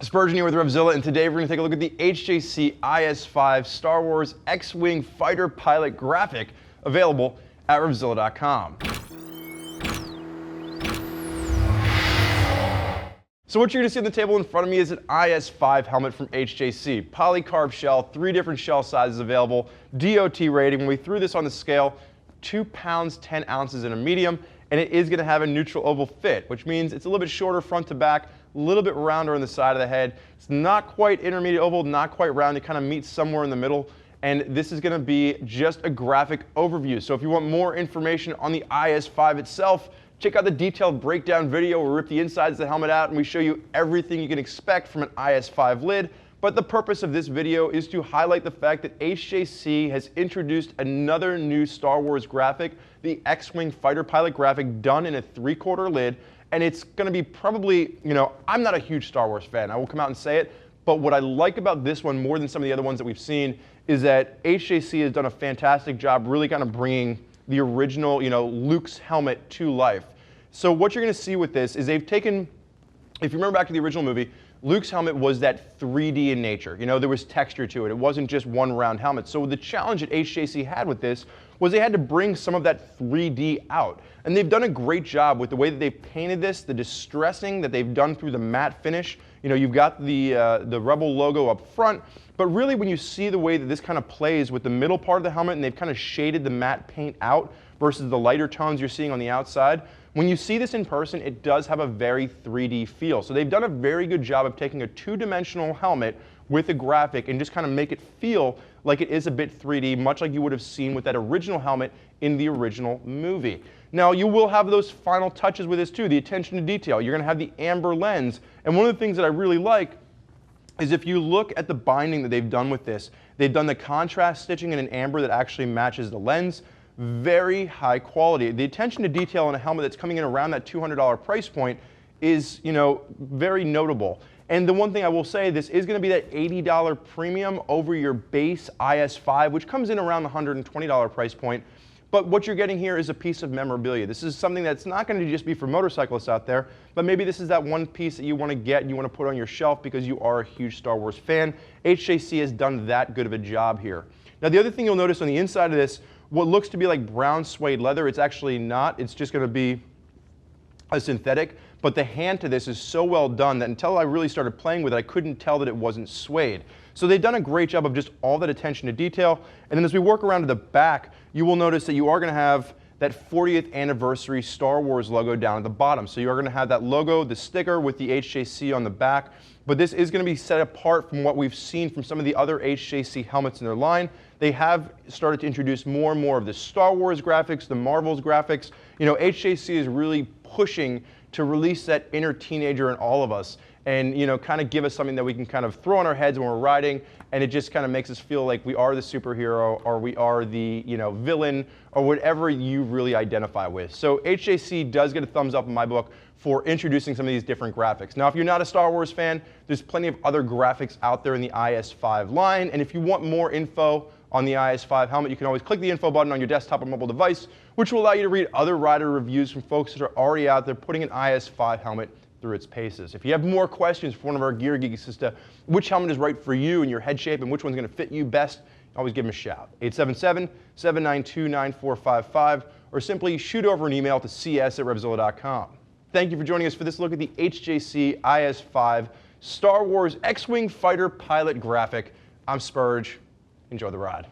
Spurgeon here with RevZilla, and today we're going to take a look at the HJC IS-5 Star Wars X-Wing fighter pilot graphic available at RevZilla.com. So what you're going to see on the table in front of me is an IS-5 helmet from HJC. Polycarb shell, 3 different shell sizes available, DOT rating. When we threw this on the scale, 2 pounds, 10 ounces in a medium, and it is going to have a neutral oval fit, which means it's a little bit shorter front to back, a little bit rounder on the side of the head. It's not quite intermediate oval, not quite round. It kind of meets somewhere in the middle. And this is going to be just a graphic overview. So if you want more information on the IS-5 itself, check out the detailed breakdown video where we rip the insides of the helmet out and we show you everything you can expect from an IS-5 lid. But the purpose of this video is to highlight the fact that HJC has introduced another new Star Wars graphic, the X-Wing fighter pilot graphic done in a 3/4 lid. And it's going to be probably, I'm not a huge Star Wars fan. I will come out and say it. But what I like about this one more than some of the other ones that we've seen is that HJC has done a fantastic job really kind of bringing the original, Luke's helmet to life. So what you're going to see with this is they've taken, if you remember back to the original movie, Luke's helmet was that 3D in nature. There was texture to it. It wasn't just one round helmet. So the challenge that HJC had with this was they had to bring some of that 3D out. And they've done a great job with the way that they've painted this, the distressing that they've done through the matte finish. You've got the Rebel logo up front, but really when you see the way that this kind of plays with the middle part of the helmet and they've kind of shaded the matte paint out versus the lighter tones you're seeing on the outside, when you see this in person, it does have a very 3D feel. So they've done a very good job of taking a 2-dimensional helmet with a graphic and just kind of make it feel like it is a bit 3D, much like you would have seen with that original helmet in the original movie. Now, you will have those final touches with this too, the attention to detail. You're going to have the amber lens. And one of the things that I really like is if you look at the binding that they've done with this, they've done the contrast stitching in an amber that actually matches the lens. Very high quality. The attention to detail in a helmet that's coming in around that $200 price point is, very notable. And the one thing I will say, this is going to be that $80 premium over your base IS-5, which comes in around the $120 price point. But what you're getting here is a piece of memorabilia. This is something that's not going to just be for motorcyclists out there, but maybe this is that one piece that you want to get and you want to put on your shelf because you are a huge Star Wars fan. HJC has done that good of a job here. Now, the other thing you'll notice on the inside of this, what looks to be like brown suede leather, it's actually not. It's just going to be a synthetic. But the hand to this is so well done that until I really started playing with it, I couldn't tell that it wasn't suede. So they've done a great job of just all that attention to detail. And then as we work around to the back, you will notice that you are going to have that 40th anniversary Star Wars logo down at the bottom. So you are going to have that logo, the sticker with the HJC on the back. But this is going to be set apart from what we've seen from some of the other HJC helmets in their line. They have started to introduce more and more of the Star Wars graphics, the Marvel's graphics. HJC is really pushing to release that inner teenager in all of us and kind of give us something that we can kind of throw on our heads when we're riding, and it just kind of makes us feel like we are the superhero or we are the villain or whatever you really identify with. So HJC does get a thumbs up in my book for introducing some of these different graphics. Now, if you're not a Star Wars fan, there's plenty of other graphics out there in the IS-5 line, and if you want more info on the IS-5 helmet, you can always click the info button on your desktop or mobile device, which will allow you to read other rider reviews from folks that are already out there putting an IS-5 helmet through its paces. If you have more questions for one of our gear geeks as to which helmet is right for you and your head shape and which one's going to fit you best, always give them a shout. 877-792-9455 or simply shoot over an email to cs@revzilla.com. Thank you for joining us for this look at the HJC IS-5 Star Wars X-Wing fighter pilot graphic. I'm Spurge. Enjoy the ride.